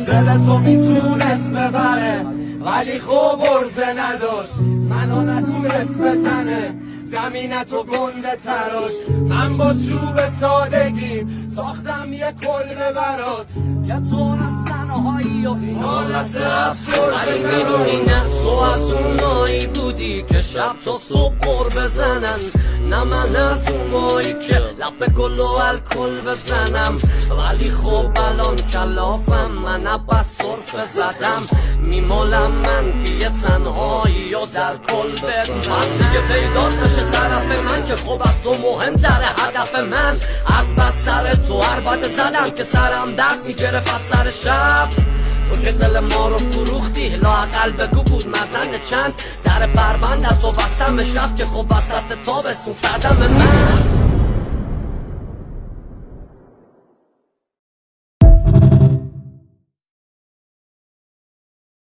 دل تو میتونست ببره ولی خوب ارزه نداشت، منو نتونست بتنه زمینتو گنده تراش. من با چوب سادگی ساختم یه کلبه برات که تو از تنهایی و حالت افسرده ولی میدونی نه تو از اونایی بودی که شب تا صبح قر بزنن، نه من از اونایی که لب گل و الکل بزنم. ولی خب الان کلافم، من عباس سرفه زدم، میمالم من که یه تنهایی و در کل بزنم. از دیگه پیدات نشه طرف من که خب از تو مهمتره هدف من. از بس سر تو عربت زدم که سرم درد میگرفت از سر شب. تو که دل ما رو فروختی لااقل بگو بود مزن چند. در پرونده تو بستم شب که خب وسط تابستون سردم من.